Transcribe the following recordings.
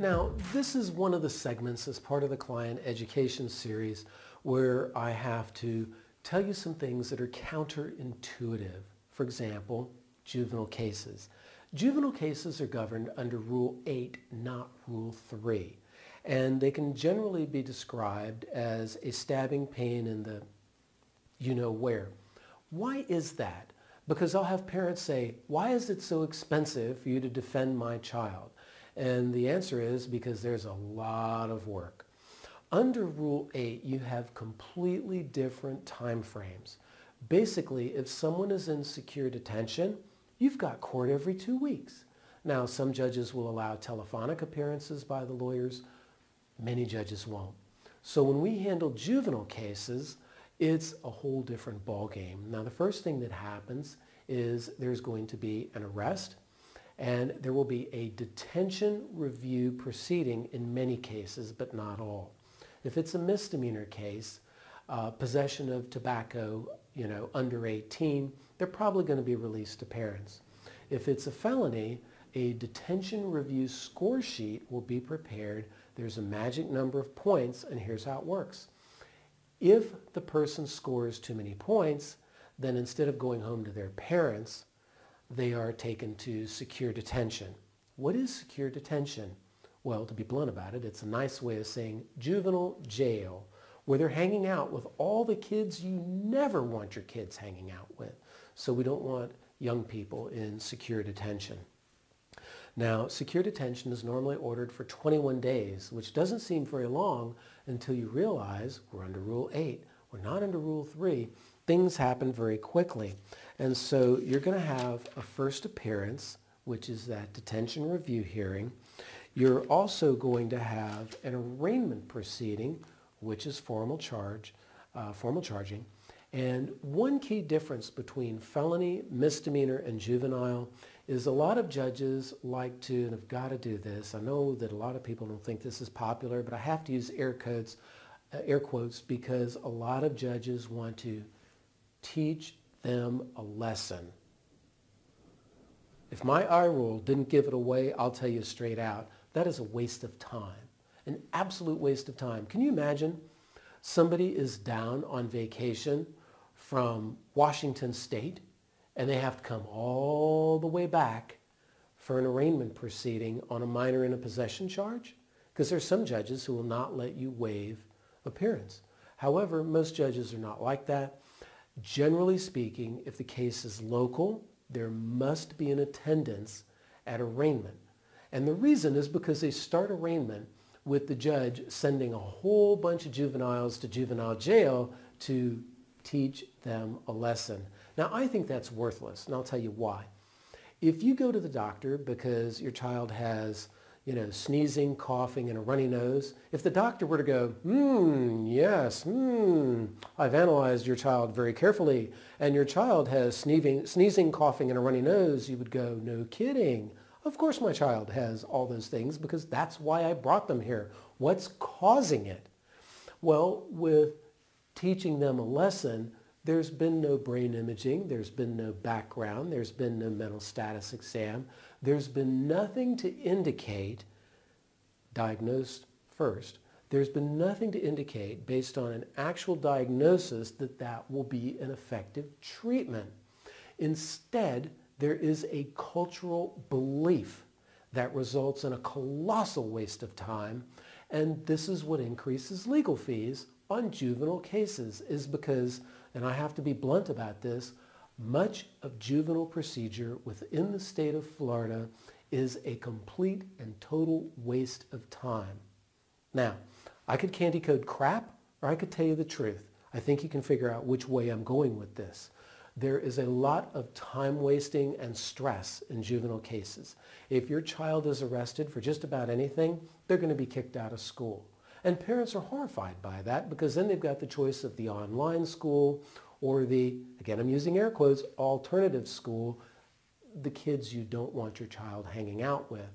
Now, this is one of the segments as part of the client education series where I have to tell you some things that are counterintuitive. For example, juvenile cases. Juvenile cases are governed under Rule 8, not Rule 3. And they can generally be described as a stabbing pain in the you-know-where. Why is that? Because I'll have parents say, why is it so expensive for you to defend my child? And the answer is because there's a lot of work. Under Rule 8, you have completely different time frames. Basically, if someone is in secure detention, you've got court every 2 weeks. Now, some judges will allow telephonic appearances by the lawyers. Many judges won't. So when we handle juvenile cases, it's a whole different ballgame. Now, the first thing that happens is there's going to be an arrest, and there will be a detention review proceeding in many cases, but not all. If it's a misdemeanor case, possession of tobacco, under 18, they're probably going to be released to parents. If it's a felony, a detention review score sheet will be prepared. There's a magic number of points, and here's how it works. If the person scores too many points, then instead of going home to their parents, they are taken to secure detention. What is secure detention? Well, to be blunt about it, it's a nice way of saying juvenile jail, where they're hanging out with all the kids you never want your kids hanging out with. So we don't want young people in secure detention. Now, secure detention is normally ordered for 21 days, which doesn't seem very long until you realize we're under Rule 8. We're not under Rule 3. Things happen very quickly. And so you're going to have a first appearance, which is that detention review hearing. You're also going to have an arraignment proceeding, which is formal charging. And one key difference between felony, misdemeanor, and juvenile is a lot of judges like to, and have got to do this. I know that a lot of people don't think this is popular, but I have to use air quotes because a lot of judges want to teach them a lesson. If my eye roll didn't give it away, I'll tell you straight out, that is a waste of time, an absolute waste of time. Can you imagine somebody is down on vacation from Washington State and they have to come all the way back for an arraignment proceeding on a minor in a possession charge? Because there's some judges who will not let you waive appearance. However, most judges are not like that. Generally speaking, if the case is local, there must be an attendance at arraignment. And the reason is because they start arraignment with the judge sending a whole bunch of juveniles to juvenile jail to teach them a lesson. Now, I think that's worthless, and I'll tell you why. If you go to the doctor because your child has, sneezing, coughing, and a runny nose, if the doctor were to go, yes, I've analyzed your child very carefully, and your child has sneezing, coughing, and a runny nose, you would go, no kidding. Of course my child has all those things because that's why I brought them here. What's causing it? Well, with teaching them a lesson, there's been no brain imaging, there's been no background, there's been no mental status exam, there's been nothing to indicate, diagnosed first, there's been nothing to indicate based on an actual diagnosis that that will be an effective treatment. Instead, there is a cultural belief that results in a colossal waste of time, and this is what increases legal fees on juvenile cases, is because, and I have to be blunt about this, much of juvenile procedure within the state of Florida is a complete and total waste of time. Now, I could candy code crap, or I could tell you the truth. I think you can figure out which way I'm going with this. There is a lot of time wasting and stress in juvenile cases. If your child is arrested for just about anything, they're going to be kicked out of school. And parents are horrified by that because then they've got the choice of the online school or the, again I'm using air quotes, alternative school, the kids you don't want your child hanging out with.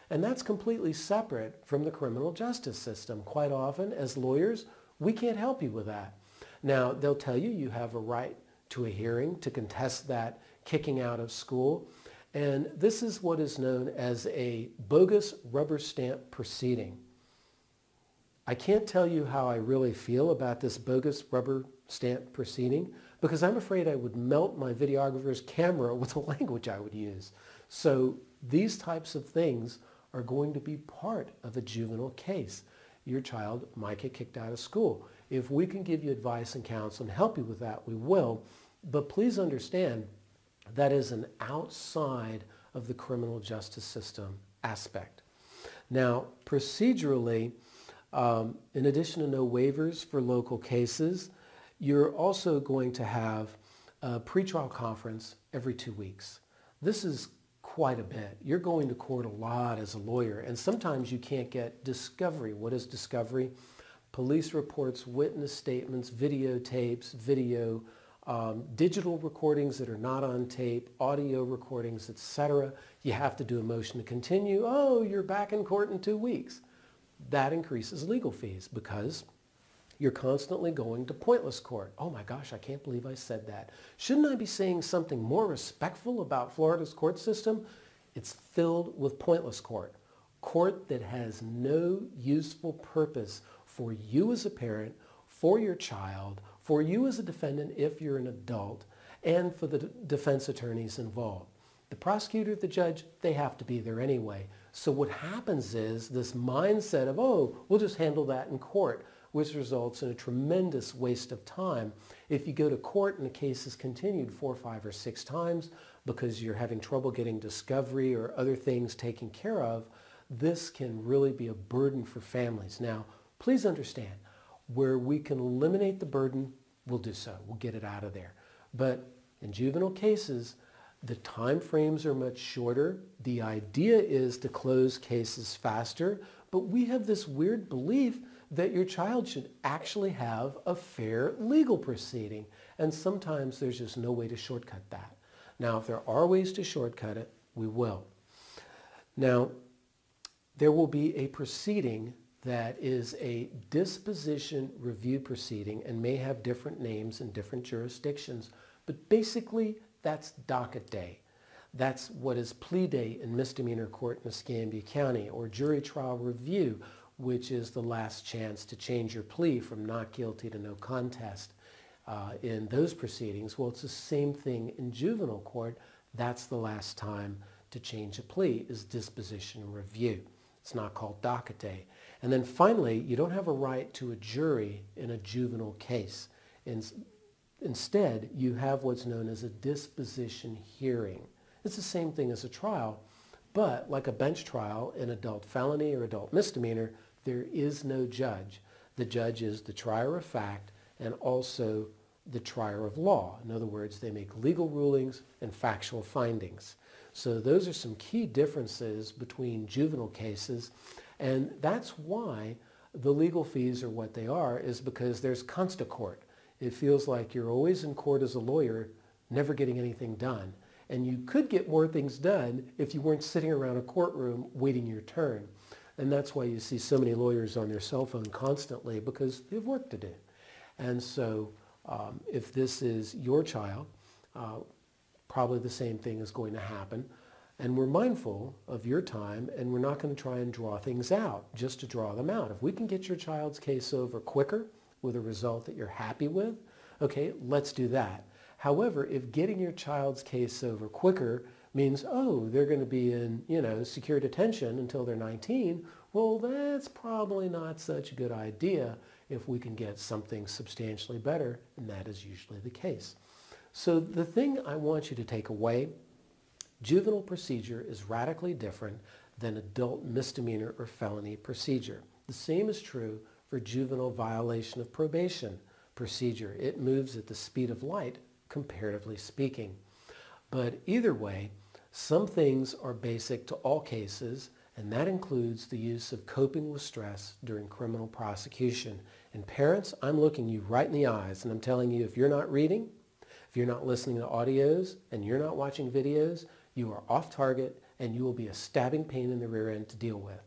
And that's completely separate from the criminal justice system. Quite often, as lawyers, we can't help you with that. Now, they'll tell you you have a right to a hearing to contest that kicking out of school. And this is what is known as a bogus rubber stamp proceeding. I can't tell you how I really feel about this bogus rubber stamp proceeding because I'm afraid I would melt my videographer's camera with the language I would use. So these types of things are going to be part of a juvenile case. Your child might get kicked out of school. If we can give you advice and counsel and help you with that, we will. But please understand that is an outside of the criminal justice system aspect. Now, procedurally, in addition to no waivers for local cases, you're also going to have a pretrial conference every 2 weeks. This is quite a bit. You're going to court a lot as a lawyer, and sometimes you can't get discovery. What is discovery? Police reports, witness statements, videotapes, digital recordings that are not on tape, audio recordings, etc. You have to do a motion to continue. Oh, you're back in court in 2 weeks. That increases legal fees because you're constantly going to pointless court. Oh my gosh, I can't believe I said that. Shouldn't I be saying something more respectful about Florida's court system? It's filled with pointless court. Court that has no useful purpose for you as a parent, for your child, for you as a defendant if you're an adult, and for the defense attorneys involved. The prosecutor, the judge, they have to be there anyway. So what happens is this mindset of, oh, we'll just handle that in court, which results in a tremendous waste of time. If you go to court and the case is continued 4, 5, or 6 times because you're having trouble getting discovery or other things taken care of, this can really be a burden for families. Now, please understand, where we can eliminate the burden, we'll do so. We'll get it out of there. But in juvenile cases, the time frames are much shorter. The idea is to close cases faster, but we have this weird belief that your child should actually have a fair legal proceeding. And sometimes there's just no way to shortcut that. Now, if there are ways to shortcut it, we will. Now, there will be a proceeding that is a disposition review proceeding and may have different names in different jurisdictions, but basically that's docket day. That's what is plea day in misdemeanor court in Escambia County, or jury trial review, which is the last chance to change your plea from not guilty to no contest in those proceedings. Well, it's the same thing in juvenile court. That's the last time to change a plea, is disposition review. It's not called docket day. And then finally, you don't have a right to a jury in a juvenile case. Instead, you have what's known as a disposition hearing. It's the same thing as a trial, but like a bench trial in adult felony or adult misdemeanor, there is no judge. The judge is the trier of fact and also the trier of law. In other words, they make legal rulings and factual findings. So those are some key differences between juvenile cases, and that's why the legal fees are what they are, is because there's constant court. It feels like you're always in court as a lawyer, never getting anything done. And you could get more things done if you weren't sitting around a courtroom waiting your turn. And that's why you see so many lawyers on their cell phone constantly, because they have work to do. And so if this is your child, probably the same thing is going to happen. And we're mindful of your time, and we're not going to try and draw things out just to draw them out. If we can get your child's case over quicker with a result that you're happy with, okay, let's do that. However, if getting your child's case over quicker means, oh, they're going to be in, secure detention until they're 19, well, that's probably not such a good idea if we can get something substantially better, and that is usually the case. So the thing I want you to take away, juvenile procedure is radically different than adult misdemeanor or felony procedure. The same is true for juvenile violation of probation procedure. It moves at the speed of light, comparatively speaking. But either way, some things are basic to all cases, and that includes the use of coping with stress during criminal prosecution. And parents, I'm looking you right in the eyes, and I'm telling you, if you're not reading, if you're not listening to audios, and you're not watching videos, you are off target, and you will be a stabbing pain in the rear end to deal with.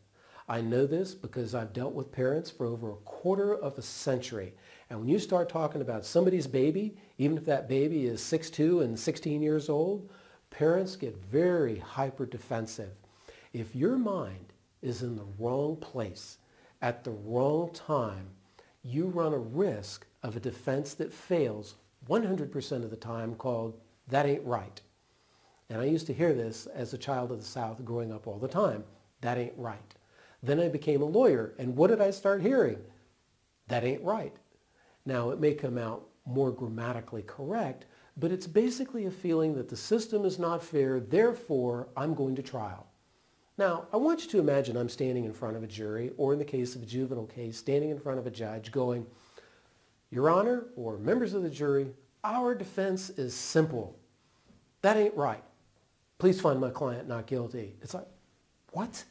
I know this because I've dealt with parents for over a quarter of a century. And when you start talking about somebody's baby, even if that baby is 6'2" and 16 years old, Parents get very hyper defensive. If your mind is in the wrong place at the wrong time, you run a risk of a defense that fails 100% of the time called, "That ain't right." And I used to hear this as a child of the South growing up all the time. "That ain't right." Then I became a lawyer, and what did I start hearing? "That ain't right." Now, it may come out more grammatically correct, but it's basically a feeling that the system is not fair, therefore I'm going to trial. Now, I want you to imagine I'm standing in front of a jury, or in the case of a juvenile case, standing in front of a judge going, "Your Honor," or members of the jury, "our defense is simple. That ain't right. Please find my client not guilty." It's like, what?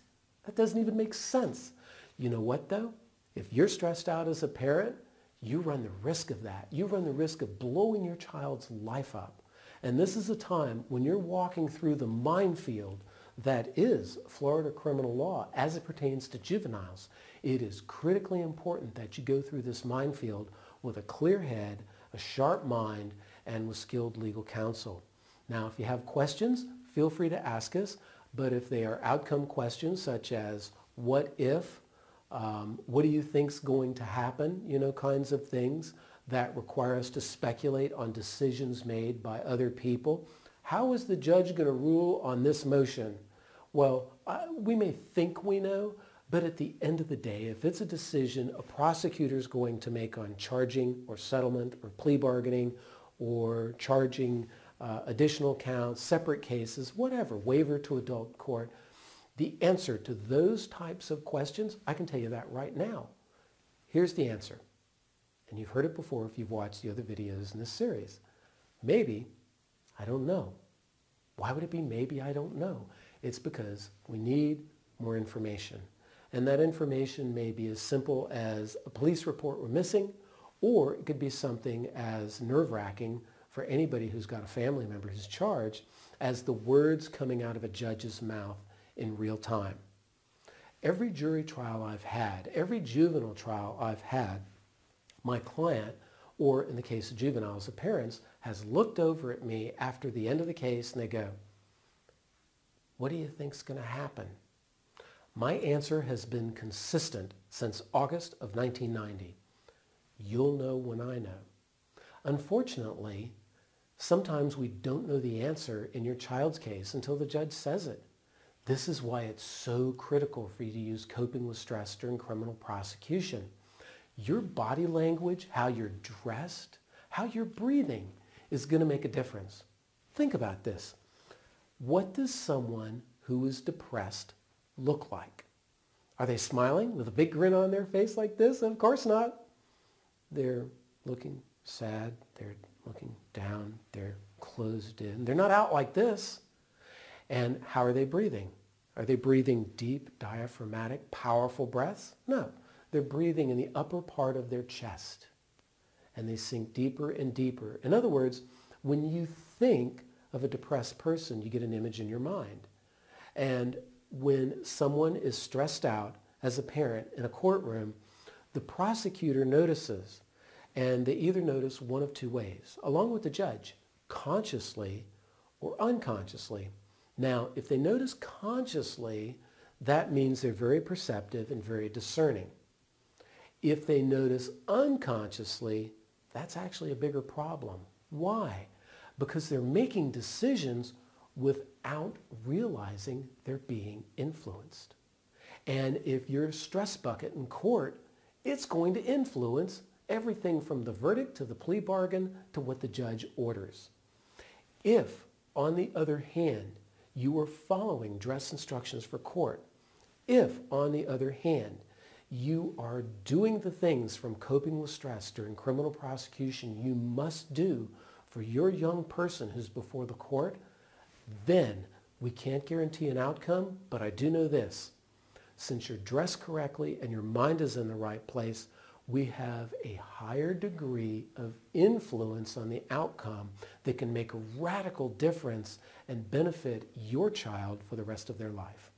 That doesn't even make sense. You know what, though? If you're stressed out as a parent, you run the risk of that. You run the risk of blowing your child's life up. And this is a time when you're walking through the minefield that is Florida criminal law as it pertains to juveniles. It is critically important that you go through this minefield with a clear head, a sharp mind, and with skilled legal counsel. Now, if you have questions, feel free to ask us. But if they are outcome questions such as what if, what do you think's going to happen, kinds of things that require us to speculate on decisions made by other people. How is the judge going to rule on this motion? Well, we may think we know, but at the end of the day, if it's a decision a prosecutor is going to make on charging or settlement or plea bargaining or charging additional counts, separate cases, whatever, waiver to adult court, the answer to those types of questions, I can tell you that right now. Here's the answer. And you've heard it before if you've watched the other videos in this series. Maybe, I don't know. Why would it be maybe I don't know? It's because we need more information. And that information may be as simple as a police report we're missing, or it could be something as nerve-wracking for anybody who's got a family member who's charged as the words coming out of a judge's mouth in real time. Every jury trial I've had, every juvenile trial I've had, my client, or in the case of juveniles, the parents, has looked over at me after the end of the case and they go, "What do you think's going to happen?" My answer has been consistent since August of 1990. You'll know when I know. Unfortunately, sometimes we don't know the answer in your child's case until the judge says it. This is why it's so critical for you to use coping with stress during criminal prosecution. Your body language, how you're dressed, how you're breathing is going to make a difference. Think about this. What does someone who is depressed look like? Are they smiling with a big grin on their face like this? Of course not. They're looking sad. They're looking down. They're closed in. They're not out like this. And how are they breathing? Are they breathing deep, diaphragmatic, powerful breaths? No. They're breathing in the upper part of their chest. And they sink deeper and deeper. In other words, when you think of a depressed person, you get an image in your mind. And when someone is stressed out as a parent in a courtroom, the prosecutor notices. And they either notice one of two ways, along with the judge, consciously or unconsciously. Now, if they notice consciously, that means they're very perceptive and very discerning. If they notice unconsciously, that's actually a bigger problem. Why? Because they're making decisions without realizing they're being influenced. And if you're a stress bucket in court, it's going to influence everything from the verdict to the plea bargain to what the judge orders. If, on the other hand, you are following dress instructions for court, if, on the other hand, you are doing the things from coping with stress during criminal prosecution you must do for your young person who's before the court, then we can't guarantee an outcome, but I do know this. Since you're dressed correctly and your mind is in the right place, we have a higher degree of influence on the outcome that can make a radical difference and benefit your child for the rest of their life.